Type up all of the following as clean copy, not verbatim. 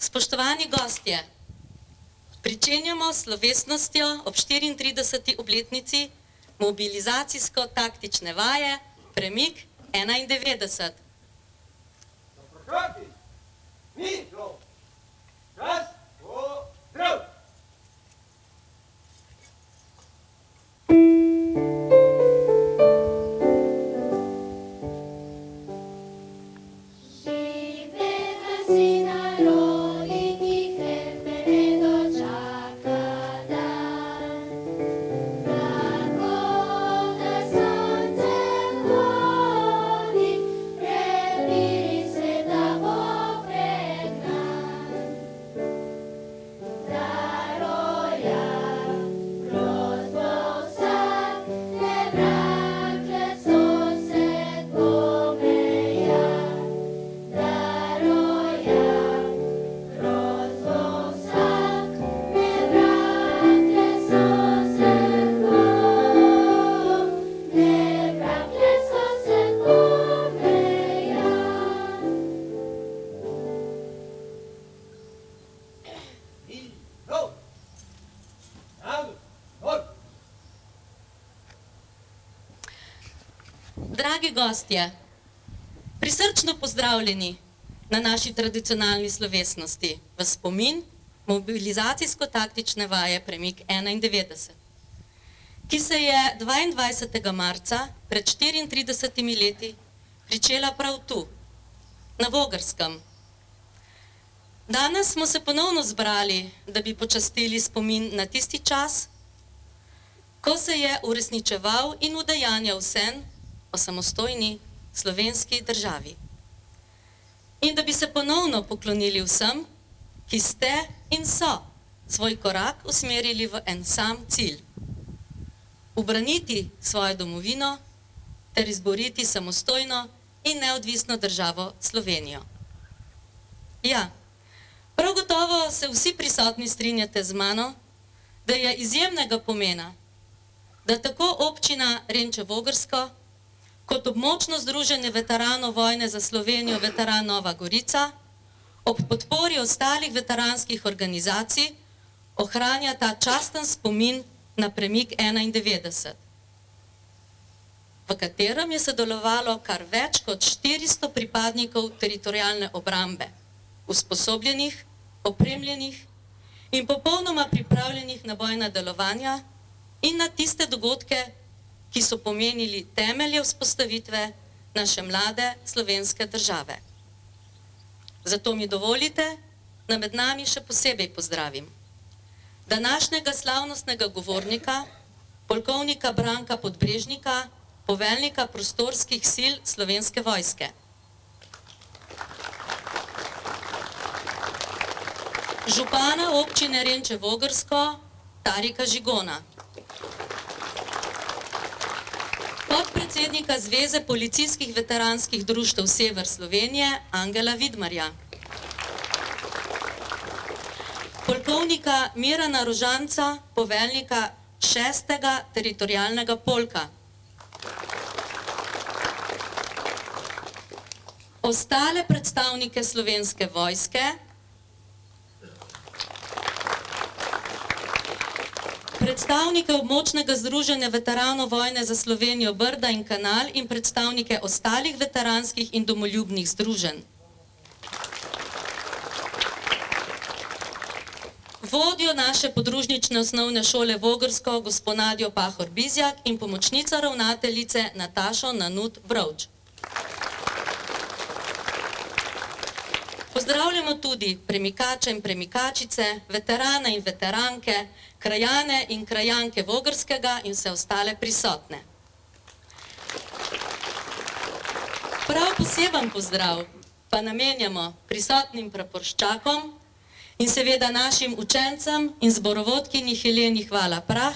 Spoštovani gostje, pričenjamo s slovesnostjo ob 34. obletnici mobilizacijsko-taktične vaje Premik 91. Zapršati! Mi, zlo! Čas, zdrav! Dragi gostje, prisrčno pozdravljeni na naši tradicionalni slovesnosti v spomin mobilizacijsko-taktične vaje Premik 91, ki se je 22. marca pred 34 leti pričela prav tu, na Vogrskem. Danes smo se ponovno zbrali, da bi počastili spomin na tisti čas, ko se je uresničeval in udejanjal sen o samostojni slovenski državi. In da bi se ponovno poklonili vsem, ki ste in so svoj korak usmerili v en sam cilj. Ubraniti svojo domovino ter izboriti samostojno in neodvisno državo Slovenijo. Ja, prav gotovo se vsi prisotni strinjate z mano, da je izjemnega pomena, da tako občina Renče-Vogrsko kot območno združenje veteranov vojne za Slovenijo Veteran Nova Gorica ob podpori ostalih veteranskih organizacij ohranja ta časten spomin na Premik 91, v katerem je sodelovalo kar več kot 400 pripadnikov teritorialne obrambe, usposobljenih, opremljenih in popolnoma pripravljenih na bojna delovanja in na tiste dogodke, ki so pomenili temelje vzpostavitve naše mlade slovenske države. Zato mi dovolite, da med nami še posebej pozdravim današnjega slavnostnega govornika, polkovnika Branka Podbrežnika, poveljnika prostorskih sil Slovenske vojske. Župana občine Renče-Vogrsko Tarika Žigona. Podpredsednika Zveze policijskih veteranskih društev Sever Slovenije Angela Vidmarja. Polkovnika Mirana Rožanca, poveljnika 6. teritorialnega polka. Ostale predstavnike Slovenske vojske, predstavnike območnega združenja veteranov vojne za Slovenijo Brda in Kanal in predstavnike ostalih veteranskih in domoljubnih združenj. Vodjo naše podružnične osnovne šole Vogrsko, gospod Nadjo Pahor Bizjak in pomočnica ravnateljice Natašo Nanut Brovč. Pozdravljamo tudi premikače in premikačice, veterane in veteranke, krajane in krajanke Vogrskega in vse ostale prisotne. Prav poseben pozdrav pa namenjamo prisotnim praporščakom in seveda našim učencem in zborovodkinji Heleni Hvala Prah,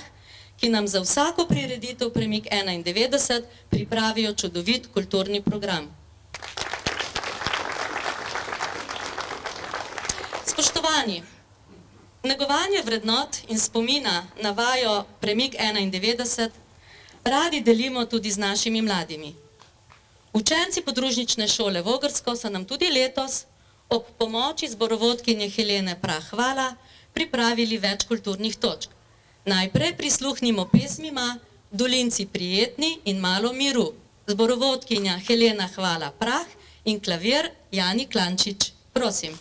ki nam za vsako prireditev Premik 91 pripravijo čudovit kulturni program. Spoštovani, negovanje vrednot in spomina na vajo Premik 91 radi delimo tudi z našimi mladimi. Učenci podružnične šole Vogrsko so nam tudi letos ob pomoči zborovodkinje Helene Prah-Hvala pripravili več kulturnih točk. Najprej prisluhnimo pesmima Dolinci prijetni in Malo miru. Zborovodkinja Helena Hvala Prah in klavir Jani Klančič. Prosim.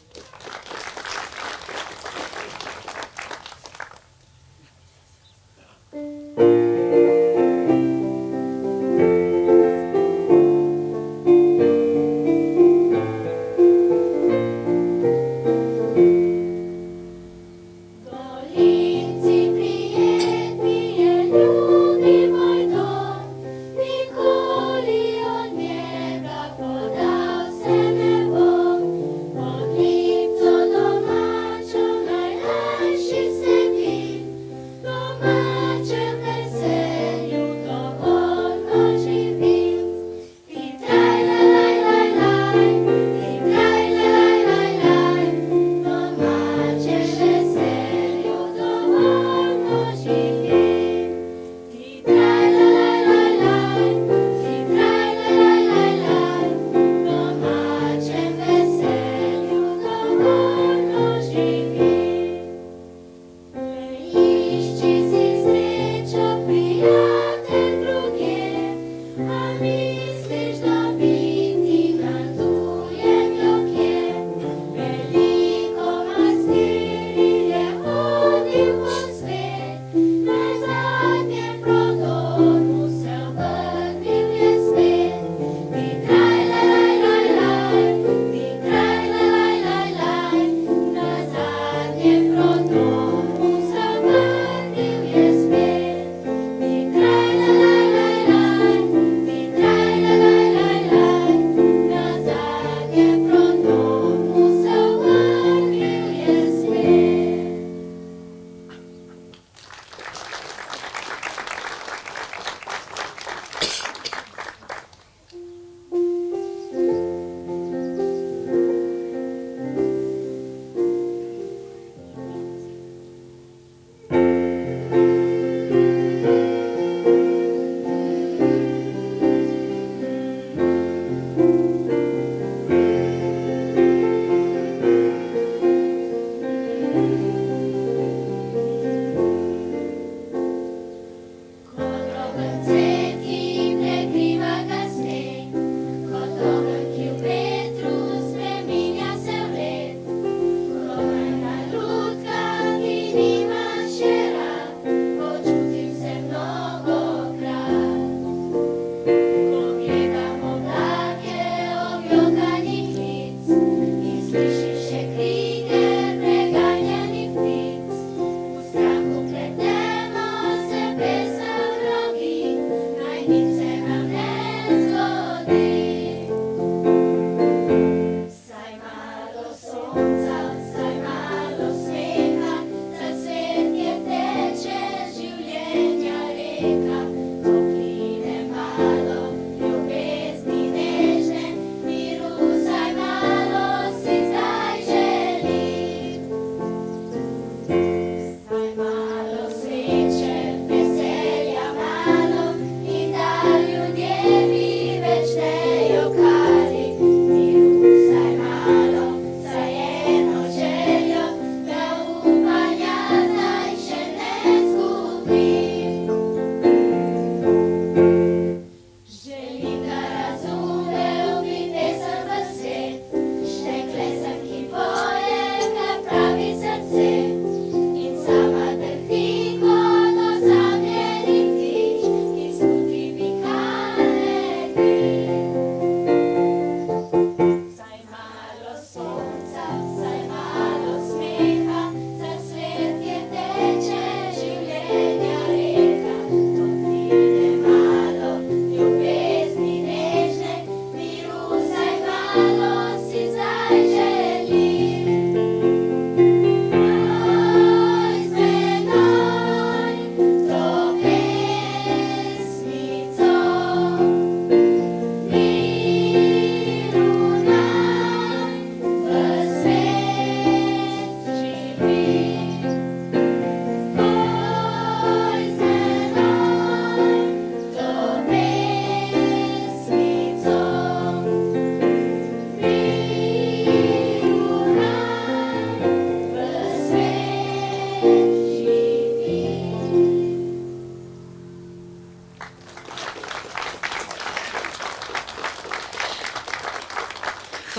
Nikoli od njega podal se ne bom,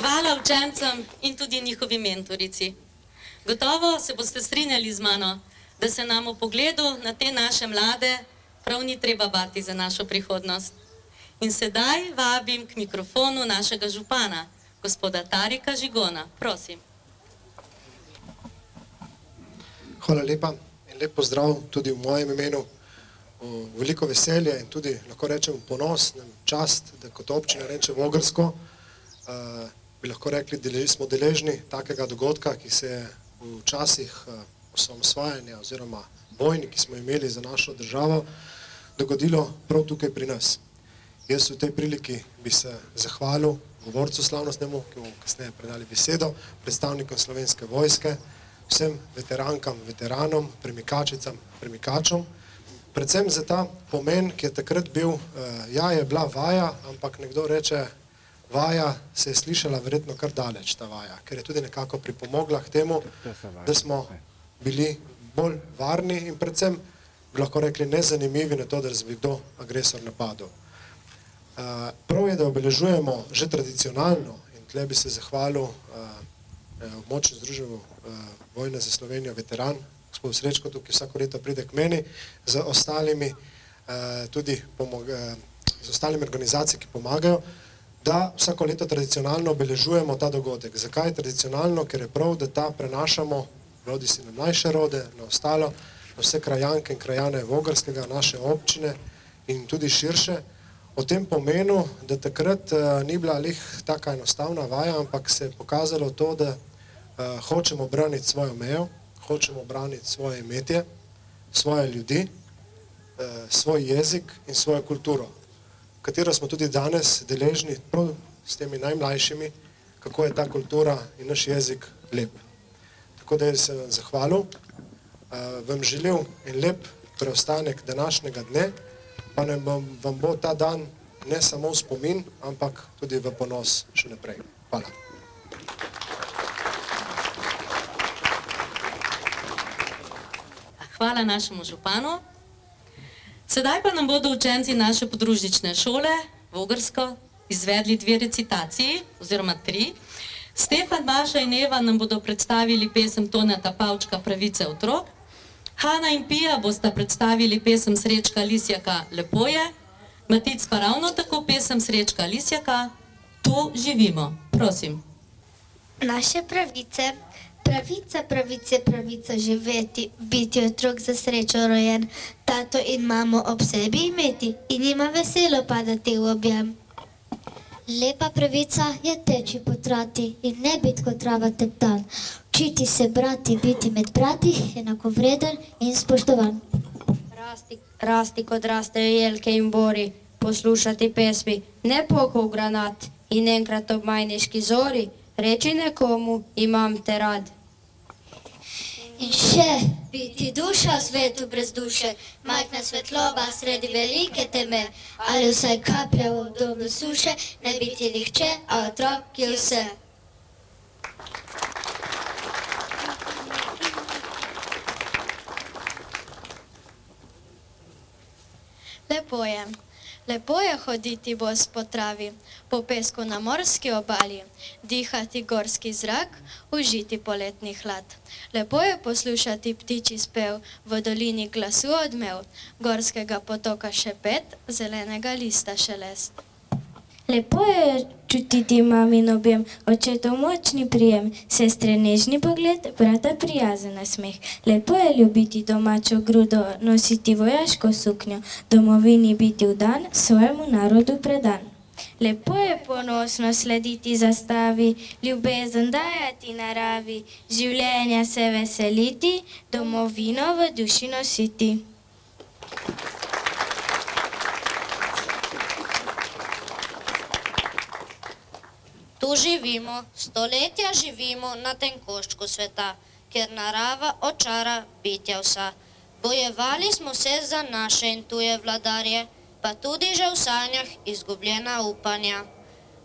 Hvala učencem in tudi njihovi mentorici. Gotovo se boste strinjali z mano, da se nam v pogledu na te naše mlade prav ni treba bati za našo prihodnost. In sedaj vabim k mikrofonu našega župana, gospoda Tarika Žigona. Prosim. Hvala lepa in lep pozdrav tudi v mojem imenu. Veliko veselje in tudi, lahko rečem, ponos, čast, da kot občina rečem Vogrsko, bi lahko rekli, smo deležni takega dogodka, ki se je v časih osamosvajanja oziroma vojni, ki smo imeli za našo državo, dogodilo prav tukaj pri nas. Jaz v tej priliki bi se zahvalil govorcu slavnostnemu, ki bomo kasneje predali besedo, predstavnikom Slovenske vojske, vsem veterankam, veteranom, premikačicam, premikačom, predvsem za ta pomen, ki je takrat bil, ja, je bila vaja, ampak nekdo reče, vaja se je slišala verjetno kar daleč, ta vaja, ker je tudi nekako pripomogla k temu, da smo bili bolj varni in predvsem, bi lahko rekli, nezanimivi na to, da bi kdo agresor napadel. Prav je, da obeležujemo že tradicionalno in tle bi se zahvalil območju združenju Vojne za Slovenijo veteran, gospod Srečko, ki vsako leto pride k meni, z ostalimi tudi z ostalimi organizacijami, ki pomagajo, da vsako leto tradicionalno obeležujemo ta dogodek. Zakaj tradicionalno? Ker je prav, da ta prenašamo, rodi si na mlajše rode, na ostalo, na vse krajanke in krajane Vogrskega, naše občine in tudi širše, o tem pomenu, da takrat ni bila lih taka enostavna vaja, ampak se je pokazalo to, da hočemo braniti svojo mejo, hočemo braniti svoje imetje, svoje ljudi, svoj jezik in svojo kulturo, katero smo tudi danes deležni prav s temi najmlajšimi, kako je ta kultura in naš jezik lep. Tako da se vam zahvalil, vam želel en lep preostanek današnjega dne, pa vam bo ta dan ne samo v spomin, ampak tudi v ponos še naprej. Hvala. Hvala našemu županu. Sedaj pa nam bodo učenci naše podružnične šole Vogrsko izvedli 2 recitaciji, oziroma 3. Stefan, Maša in Eva nam bodo predstavili pesem Toneta Pavčka Pravice otrok. Hana in Pija bosta predstavili pesem Srečka Lisjaka Lepo je. Matic pa ravno tako pesem Srečka Lisjaka Tu živimo. Prosim. Naše pravice. Pravica, pravice, pravica živeti, biti otrok za srečo rojen, tato in mamo ob sebi imeti in njima veselo padati v objem. Lepa pravica je teči po trati in ne biti kot trava teptan. Učiti se brati, biti med brati, enakovreden in spoštovan. Rasti kot rastejo jelke in bori, poslušati pesmi, ne pokov granat in enkrat ob majniški zori, reči nekomu, imam te rad. In še biti duša v svetu brez duše, majhna svetloba sredi velike teme, ali vsaj kaplja v obdobju suše, ne biti nihče, a otrok je vse. Lepo je hoditi bos po travi, po pesku na morski obali, dihati gorski zrak, užiti poletni hlad. Lepo je poslušati ptičji spev, v dolini glasu odmev, gorskega potoka šepet, zelenega lista šelest. Lepo je čutiti mamin objem, očetov močni prijem, sestre nežni pogled, brata prijazen nasmeh. Lepo je ljubiti domačo grudo, nositi vojaško suknjo, domovini biti vdan, svojemu narodu predan. Lepo je ponosno slediti zastavi, ljubezen dajati naravi, življenja se veseliti, domovino v duši nositi. Tu živimo, stoletja živimo na tem koščku sveta, ker narava očara bitja vsa. Bojevali smo se za naše in tuje vladarje, pa tudi že v sanjah izgubljena upanja.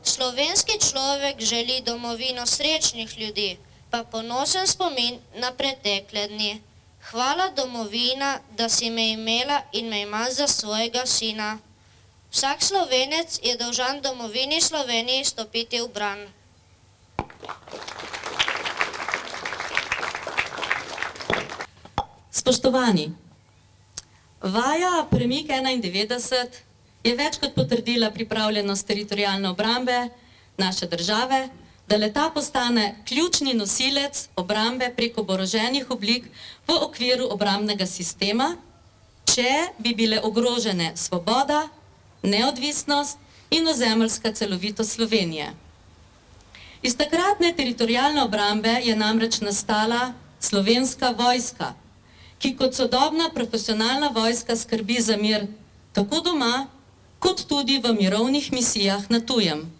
Slovenski človek želi domovino srečnih ljudi, pa ponosen spomin na pretekle dni. Hvala domovina, da si me imela in me ima za svojega sina. Vsak Slovenec je dolžan domovini Sloveniji stopiti v bran. Spoštovani, vaja Premik 91 je več kot potrdila pripravljenost teritorijalne obrambe naše države, da le-ta postane ključni nosilec obrambe preko oboroženih oblik v okviru obrambnega sistema, če bi bile ogrožene svoboda, neodvisnost in ozemeljska celovitost Slovenije. Iz takratne teritorijalne obrambe je namreč nastala Slovenska vojska, ki kot sodobna profesionalna vojska skrbi za mir tako doma, kot tudi v mirovnih misijah na tujem.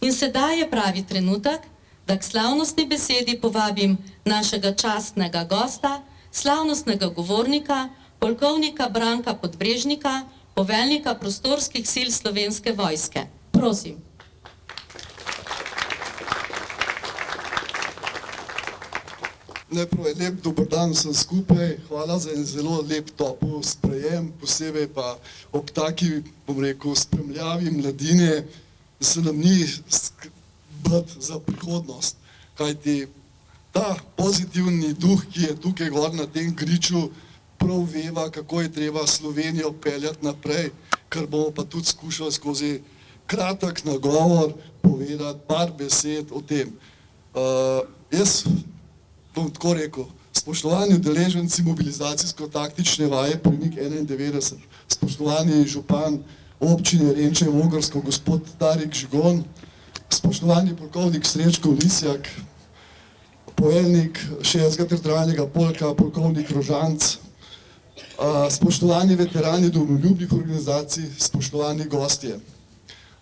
In sedaj je pravi trenutek, da k slavnostni besedi povabim našega častnega gosta, slavnostnega govornika, polkovnika Branka Podbrežnika, poveljnika prostorskih sil Slovenske vojske. Prosim. Najprej lep dober dan vsem skupaj, hvala za en zelo lep topel sprejem, posebej pa ob taki, bom rekel, spremljavi mladine, se nam ni bati za prihodnost, kajti ta pozitivni duh, ki je tukaj gor na tem griču, prav veva, kako je treba Slovenijo peljati naprej, kar bomo pa tudi skušali skozi kratek nagovor povedati par besed o tem. Jaz bom tako rekel, spoštovani udeleženci mobilizacijsko-taktične vaje Premik 91, spoštovani župan občine Renče - Vogrsko, gospod Tarik Žigon, spoštovani polkovnik Srečko Lisjak, poveljnik 60. teritorialnega polka, polkovnik Rožanc, spoštovani veterani domoljubnih organizacij, spoštovani gostje.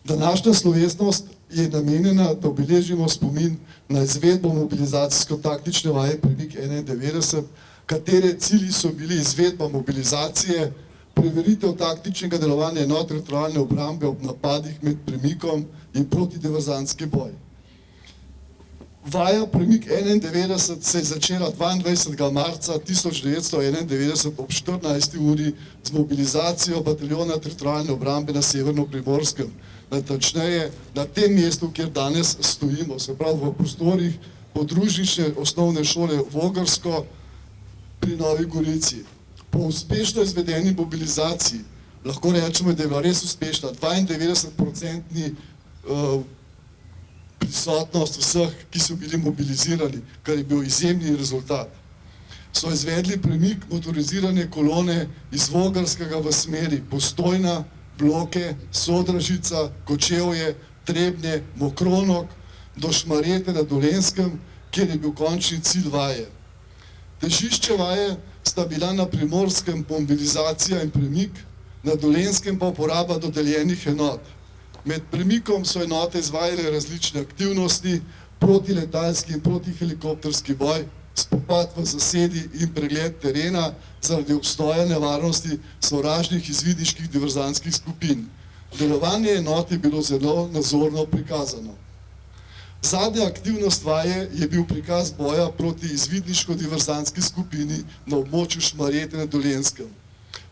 Današnja slovesnost je namenjena, da obeležimo spomin na izvedbo mobilizacijsko-taktične vaje Premik 91, katere cilji so bili izvedba mobilizacije, preveritev taktičnega delovanja enot teritorialne obrambe ob napadih med premikom in protidiverzantski boj. Vaja Premik 91 se je začela 22. marca 1991 ob 14. uri z mobilizacijo bataljona teritorialne obrambe na Severno-Primorskem. Natančneje, na tem mestu, kjer danes stojimo, se pravi v prostorih podružnične osnovne šole Vogrsko pri Novi Gorici. Po uspešno izvedeni mobilizaciji, lahko rečemo, da je bila res uspešna, 92% prisotnost vseh, ki so bili mobilizirani, kar je bil izjemni rezultat. So izvedli premik motorizirane kolone iz Vogrskega v smeri Postojna, Bloke, Sodražica, Kočevje, Trebnje, Mokronog do Šmarjete na Dolenjskem, kjer je bil končni cilj vaje. Težišče vaje sta bila na Primorskem mobilizacija in premik, na Dolenjskem pa uporaba dodeljenih enot. Med premikom so enote izvajale različne aktivnosti, protiletalski in protihelikopterski boj, spopad v zasedi in pregled terena zaradi obstoja nevarnosti sovražnih izvidniških diverzantskih skupin. Delovanje enot je bilo zelo nazorno prikazano. Zadnja aktivnost vaje je bil prikaz boja proti izvidniško-diverzantski skupini na območju Šmarjete na Dolenjskem.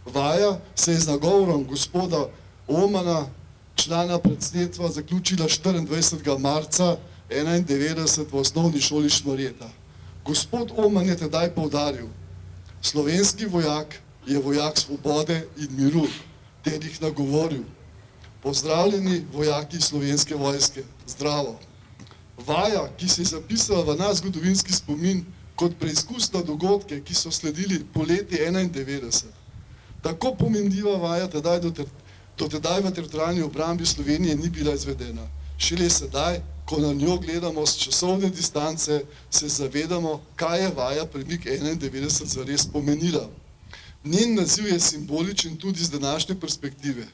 Vaja se je z nagovorom gospoda Omana, člana predsedstva, zaključila 24. marca 1991 v osnovni šoli Šmarjeta. Gospod Oman je tedaj poudaril, slovenski vojak je vojak svobode in miru, ter jih nagovoril. Pozdravljeni vojaki Slovenske vojske, zdravo! Vaja, ki se je zapisala v naš zgodovinski spomin kot preizkus na dogodke, ki so sledili poleti 1991. Tako pomenljiva vaja do tedaj v teritorialni obrambi Slovenije ni bila izvedena. Šele sedaj, ko na njo gledamo s časovne distance, se zavedamo, kaj je vaja Premik 91 zares pomenila. Njen naziv je simboličen tudi z današnje perspektive.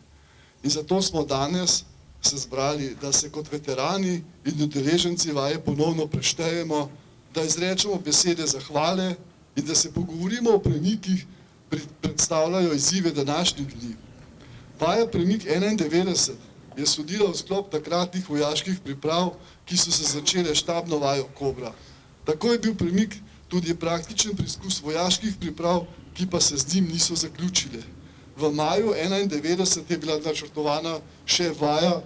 In zato smo danes se zbrali, da se kot veterani in udeleženci vaje ponovno preštejemo, da izrečemo besede zahvale in da se pogovorimo o premikih, ki predstavljajo izzive današnjih dni. Vaja Premik 91 je sodila v sklop takratnih vojaških priprav, ki so se začele štabno vajo Kobra. Tako je bil premik tudi praktičen preizkus vojaških priprav, ki pa se z njim niso zaključile. V maju 1991 je bila načrtovana še vaja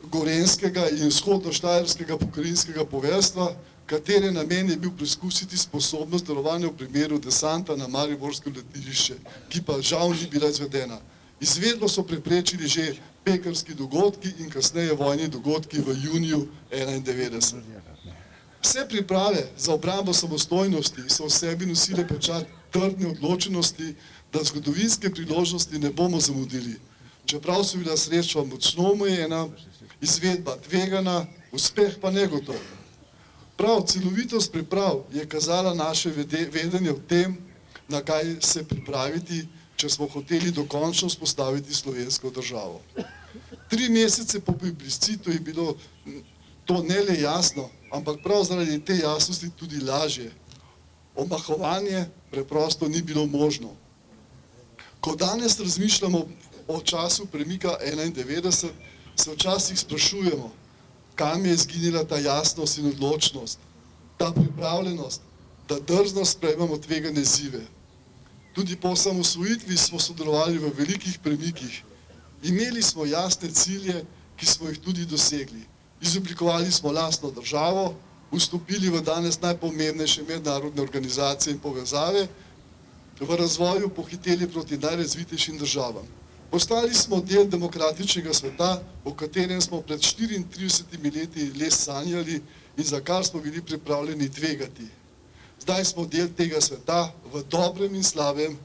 gorenskega in vzhodno-štajerskega pokrajinskega poveljstva, katere namen je bil preizkusiti sposobnost delovanja v primeru desanta na mariborsko letališče, ki pa žal ni bila izvedena. Izvedbo so preprečili že pekrski dogodki in kasneje vojni dogodki v juniju 1991. Vse priprave za obrambo samostojnosti so v sebi nosile pečat trdne odločenosti, da zgodovinske priložnosti ne bomo zamudili. Čeprav so bila sredstva močno omejena, izvedba tvegana, uspeh pa negotov. Prav celovitost priprav je kazala naše vedenje v tem, na kaj se pripraviti, če smo hoteli dokončno vzpostaviti slovensko državo. 3 mesece po plebiscitu je bilo to ne le jasno, ampak prav zaradi te jasnosti tudi lažje. Omahovanje preprosto ni bilo možno. Ko danes razmišljamo o času premika 1991, se včasih sprašujemo, kam je izginila ta jasnost in odločnost, ta pripravljenost, da drzno sprejmemo tvegane izzive. Tudi po osamosvojitvi smo sodelovali v velikih premikih. Imeli smo jasne cilje, ki smo jih tudi dosegli. Izoblikovali smo lastno državo, vstopili v danes najpomembnejše mednarodne organizacije in povezave, v razvoju pohiteli proti najrazvitejšim državam. Postali smo del demokratičnega sveta, o katerem smo pred 34 leti le sanjali in za kar smo bili pripravljeni tvegati. Zdaj smo del tega sveta v dobrem in slabem,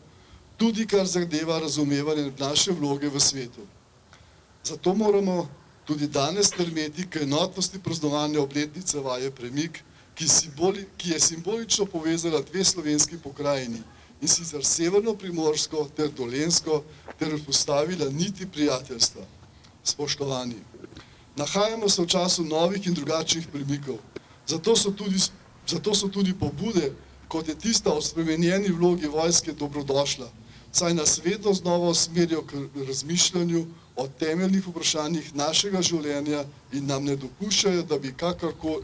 tudi kar zadeva razumevanje naše vloge v svetu. Zato moramo tudi danes stremeti k enotnosti praznovanja obletnice vaje Premik, ki je simbolično povezala 2 slovenski pokrajini, in sicer severno Primorsko ter Dolenjsko, ter vzpostavila niti prijateljstva. Spoštovani, nahajamo se v času novih in drugačnih premikov, zato so tudi pobude, kot je tista o spremenjeni vlogi vojske, dobrodošla, saj nas vedno znova usmerijo k razmišljanju o temeljnih vprašanjih našega življenja in nam ne dopuščajo, da bi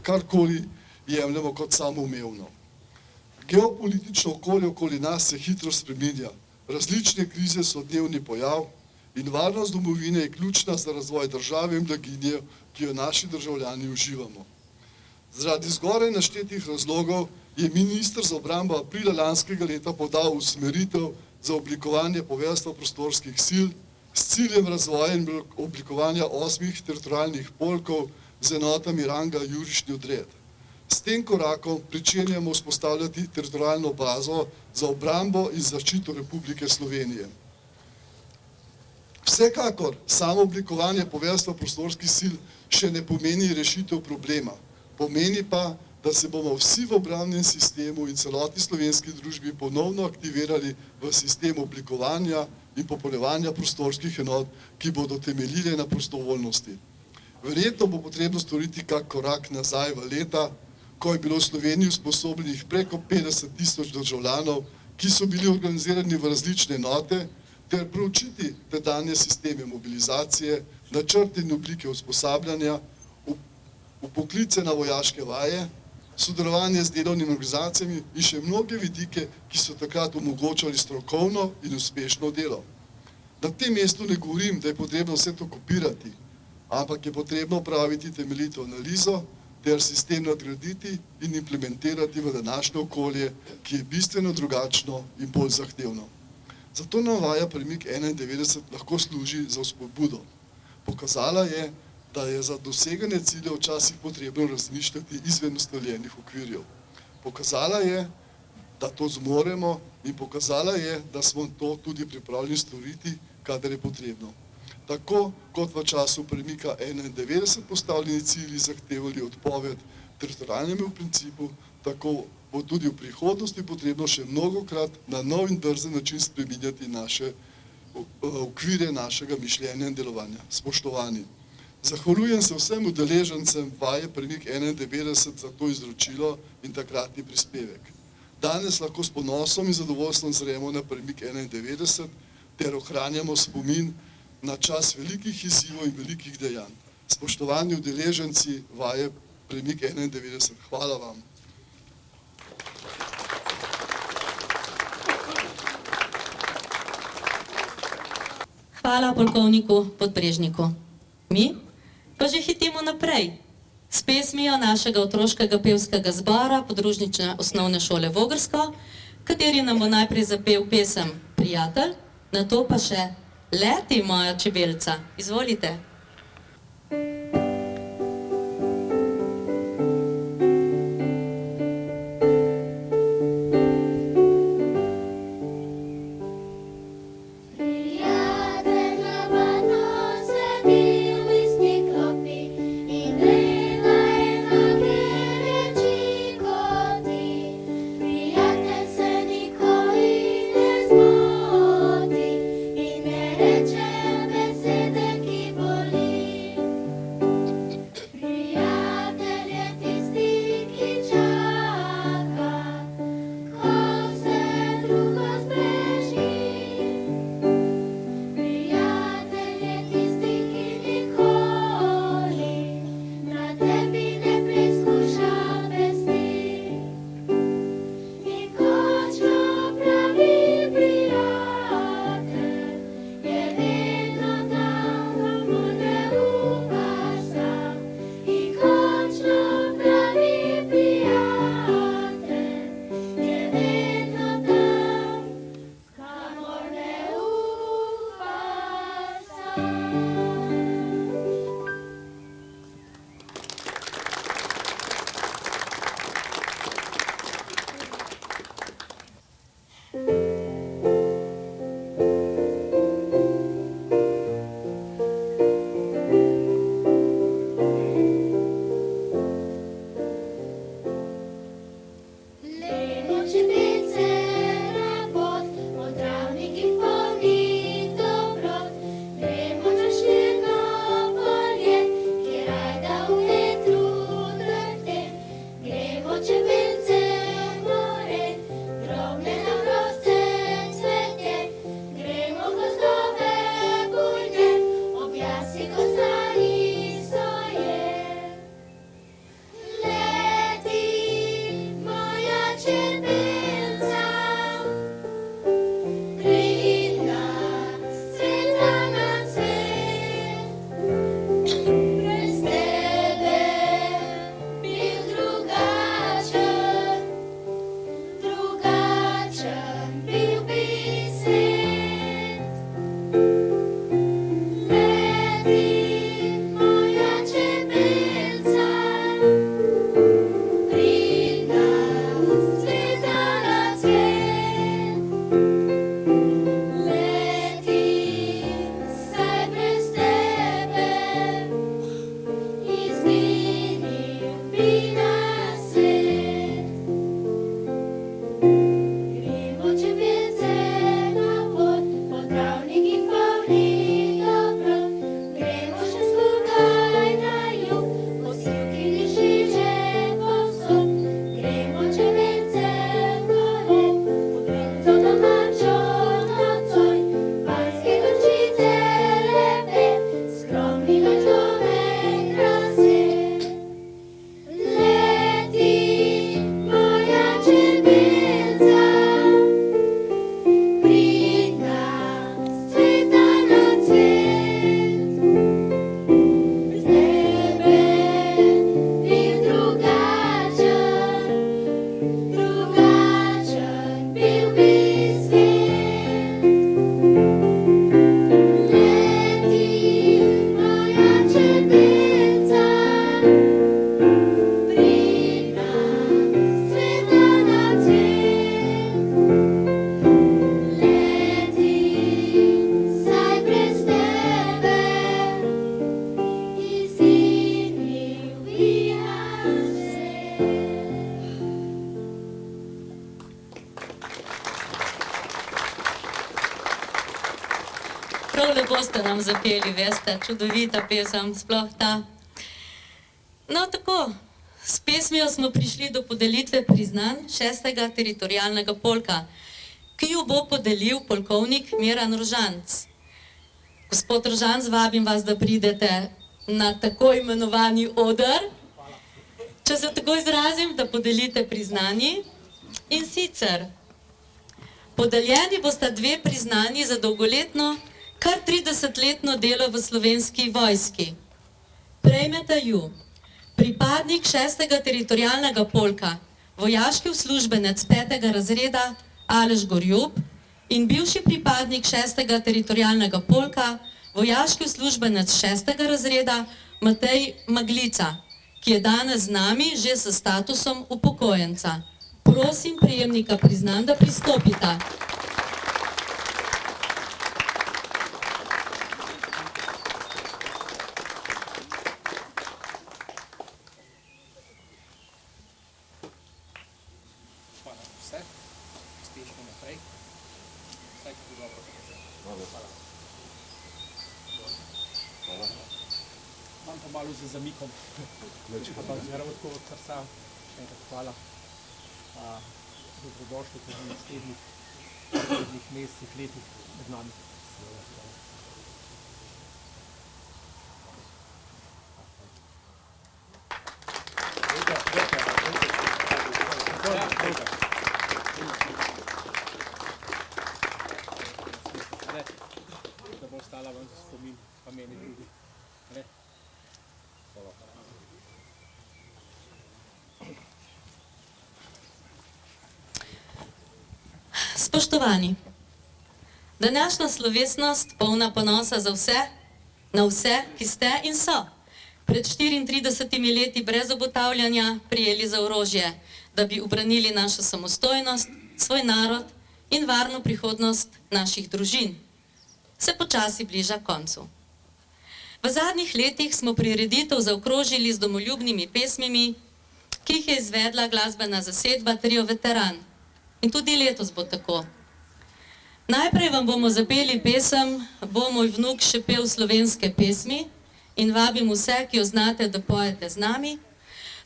karkoli jemljemo kot samoumevno. Geopolitično okolje okoli nas se hitro spreminja, različne krize so dnevni pojav in varnost domovine je ključna za razvoj države in blaginje, ki jo naši državljani uživamo. Zaradi zgoraj naštetih razlogov je minister za obrambo aprila lanskega leta podal usmeritev za oblikovanje poveljstva prostorskih sil s ciljem razvoja in oblikovanja 8 teritorialnih polkov z enotami ranga jurišni odred. S tem korakom pričenjamo vzpostavljati teritorialno bazo za obrambo in zaščito Republike Slovenije. Vsekakor samo oblikovanje poveljstva prostorskih sil še ne pomeni rešitev problema. Pomeni pa, da se bomo vsi v obrambnem sistemu in celotni slovenski družbi ponovno aktivirali v sistem oblikovanja in popolnjevanja prostorskih enot, ki bodo temeljile na prostovoljnosti. Verjetno bo potrebno storiti kak korak nazaj v leta, ko je bilo v Sloveniji usposobljenih preko 50.000 državljanov, ki so bili organizirani v različne enote, ter proučiti tedanje sisteme mobilizacije, načrte in oblike usposabljanja, vpoklice na vojaške vaje, sodelovanje z delovnimi organizacijami in še mnoge vidike, ki so takrat omogočali strokovno in uspešno delo. Na tem mestu ne govorim, da je potrebno vse to kopirati, ampak je potrebno opraviti temeljito analizo ter sistem nadgraditi in implementirati v današnje okolje, ki je bistveno drugačno in bolj zahtevno. Zato nam vaja Premik 91 lahko služi za vzpodbudo. Pokazala je, da je za doseganje ciljev včasih potrebno razmišljati izven ustaljenih okvirjev. Pokazala je, da to zmoremo in pokazala je, da smo to tudi pripravljeni storiti, kadar je potrebno. Tako kot v času Premika 91 postavljeni cilji zahtevali odpoved teritorialnemu principu, tako bo tudi v prihodnosti potrebno še mnogokrat na nov in drzen način spreminjati naše okvire našega mišljenja in delovanja. Spoštovani, zahvaljujem se vsem udeležencem vaje Premik 91 za to izročilo in takratni prispevek. Danes lahko s ponosom in zadovoljstvom zremo na Premik 91 ter ohranjamo spomin na čas velikih izzivov in velikih dejanj. Spoštovani udeleženci vaje Premik 91, hvala vam. Hvala polkovniku Podbrežniku. Mi, Pa že hitimo naprej. S pesmijo našega otroškega pevskega zbora podružnične osnovne šole Vogrsko, kateri nam bo najprej zapel pesem Prijatelj, nato pa še Leti, moja čebelca. Izvolite. Prav lepo ste nam zapeli, veste, čudovita pesem, sploh ta. No tako, s pesmijo smo prišli do podelitve priznanj 6. teritorialnega polka, ki jo bo podelil polkovnik Miran Rožanc. Gospod Rožanc, vabim vas, da pridete na tako imenovani oder, če se tako izrazim, da podelite priznanji. In sicer, podeljeni bosta 2 priznanji za dolgoletno, kar 30-letno delo v Slovenski vojski. Sprejmete ju pripadnik 6. teritorialnega polka, vojaški uslužbenec 5. razreda Aleš Gorjub in bivši pripadnik 6. teritorialnega polka, vojaški uslužbenec 6. razreda Matej Maglica, ki je danes z nami že s statusom upokojenca. Prosim prejemnika priznanj, da pristopita. Imam pa malo za zamikom, ampak zelo tako od srca, še enkrat hvala. Dobrodošli tudi v naslednjih mesecih, letih med nami. Da bo ostala vam za spomin, pa meni drugi. Spoštovani, današnja slovesnost polna ponosa na vse, ki ste in so pred 34 leti brez obotavljanja prijeli za orožje, da bi ubranili našo samostojnost, svoj narod in varno prihodnost naših družin, se počasi bliža koncu. V zadnjih letih smo prireditev zaokrožili z domoljubnimi pesmimi, ki jih je izvedla glasbena zasedba Trio Veteran. In tudi letos bo tako. Najprej vam bomo zapeli pesem Bo moj vnuk še pel slovenske pesmi in vabim vse, ki jo znate, da pojete z nami.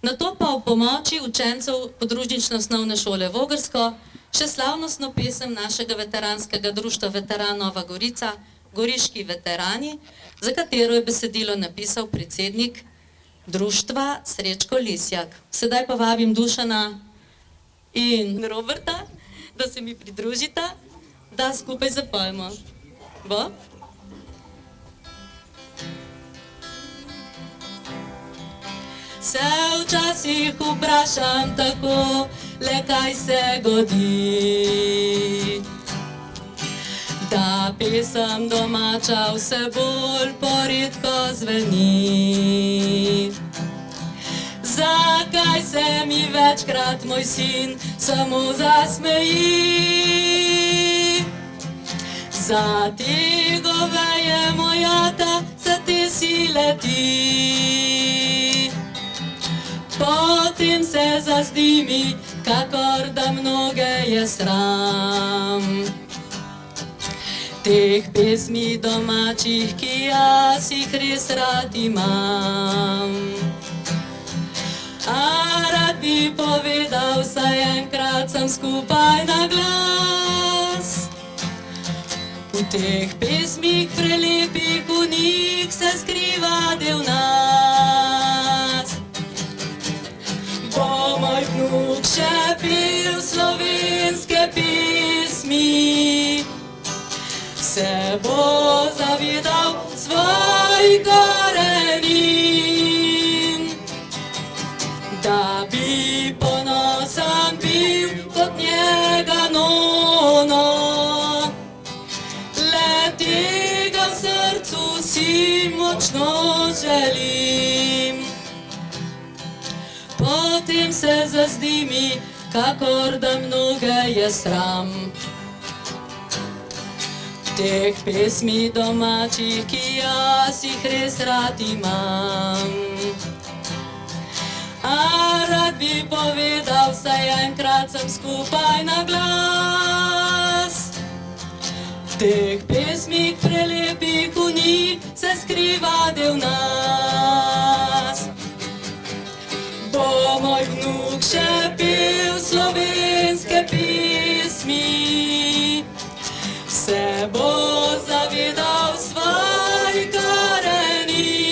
Nato pa ob pomoči učencev podružnične osnovne šole Vogrsko še slavnostno pesem našega veteranskega društva Veteran Nova Gorica, Goriški veterani, za katero je besedilo napisal predsednik društva Srečko Lisjak. Sedaj pa vabim Dušana in Roberta, da se mi pridružita, da skupaj zapojemo. Bo? Se včasih vprašam tako, le kaj se godi, da pesem domača vse bolj poredko zveni. Zakaj se mi večkrat moj sin samo zasmeji? Za te goveje mojata, za te si leti. Potem se zazdi mi, kakor da mnoge je sram teh pesmi domačih, ki jaz jih res rad imam. A rad bi povedal, saj enkrat sem skupaj na glas. V teh pesmih prelepih, v njih se skriva del nas. Bo moj vnuk še pel slovenske pesmi, se bo zavedal svojih korenin, da bi ponosen bil kot njega nono. Le tega v srcu si močno želim. Potem se zazdi mi, kakor da mnoge je sram teh pesmi domačih, ki jaz jih res rad imam. A rad bi povedal, saj enkrat sem skupaj na glas. V teh pesmih prelepih, v njih se skriva del nas. Bo moj vnuk še pel slovenske pesmi, se bo zavedal svojih korenin,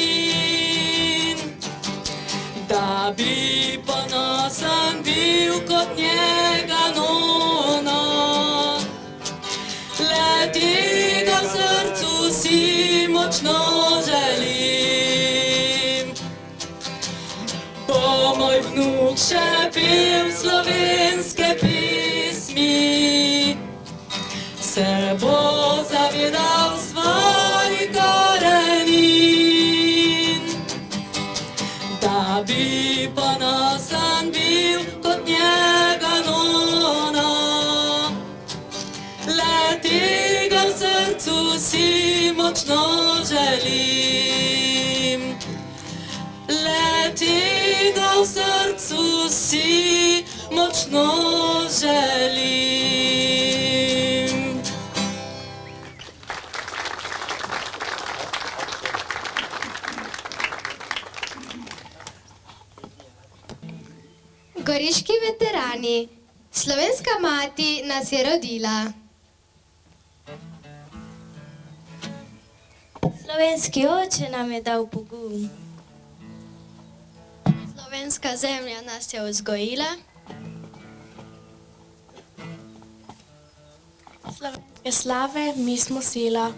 da bi ponosen bil kot njega nono. Le tega v srcu si močno želim. Bog še pil slovenske pismi, se bo zavedal svojih korenin, da bi ponosen bil kot njega nona. Le tega v srcu si močno želim, le tega v srcu si močno želim. Goriški veterani, slovenska mati nas je rodila. Slovenski oče nam je dal pogum. Slovenska zemlja nas je vzgojila. Slovenske slave, mi smo sila.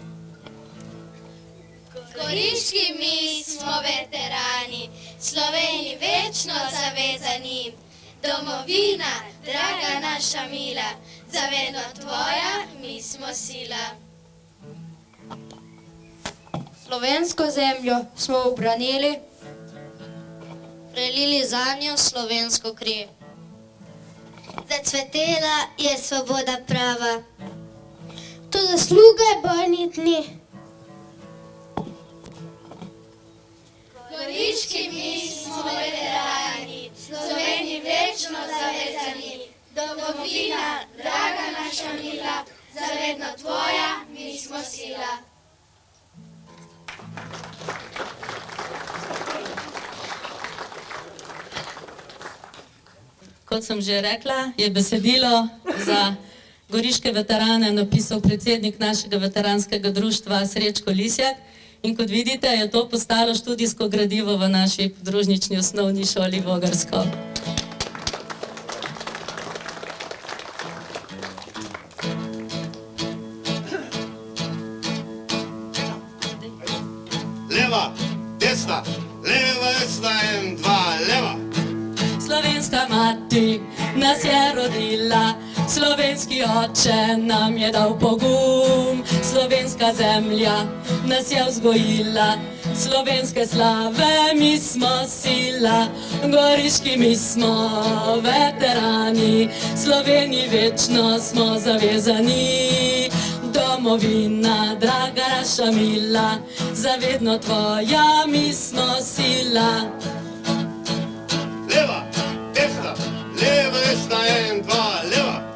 Goriški mi smo veterani, Sloveniji večno zavezani. Domovina, draga naša mila, zavedno tvoja, mi smo sila. Slovensko zemljo smo ubranili, Prelili zanjo slovensko kri. Zacvetela je svoboda prava. To zasluga je bojnih dni. Goriški mi smo veterani, Sloveniji večno zavezani. Domovina, draga naša mila, zavedno tvoja, mi smo sila. Kot sem že rekla, je besedilo za goriške veterane napisal predsednik našega veteranskega društva Srečko Lisjak. In kot vidite, je to postalo študijsko gradivo v naši podružnični osnovni šoli Vogrsko. Leva, desna, leva, desna in dva, leva. Slovenska mati nas je rodila, slovenski oče nam je dal pogum, slovenska zemlja nas je vzgojila, slovenske slave mi smo sila, goriški mi smo veterani, Sloveniji večno smo zavezani. Domovina, draga naša mila, zavedno tvoja mi smo sila. Leva, desna, leva, desna in dva, leva.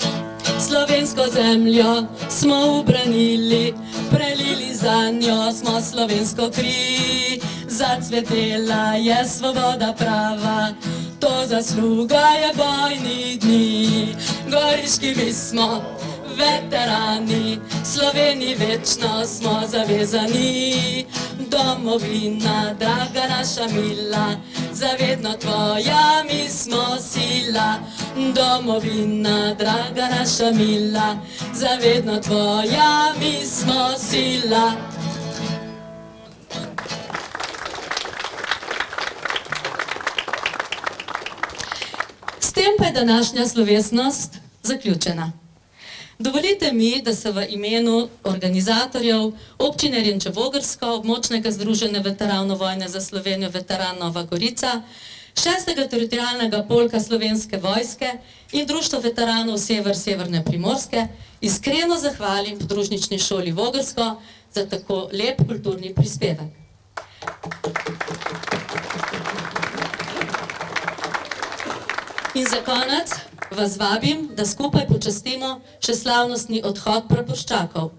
Slovensko zemljo smo ubranili, prelili zanjo smo slovensko kri. Zacvetela je svoboda prava, to zasluga je bojnih dni. Goriški mi smo veterani, Sloveniji večno smo zavezani. Domovina, draga naša mila, zavedno tvoja mi smo sila. Domovina, draga naša mila, zavedno tvoja mi smo sila. S tem pa je današnja slovesnost zaključena. Dovolite mi, da se v imenu organizatorjev občine Renče-Vogrsko, območnega združenja veteranov vojne za Slovenijo Veteran Nova Gorica, 6. teritorialnega polka Slovenske vojske in Društva veteranov Sever Severne Primorske iskreno zahvalim podružnični šoli Vogrsko za tako lep kulturni prispevek. In za konec vas vabim, da skupaj počastimo še slavnostni odhod praporščakov.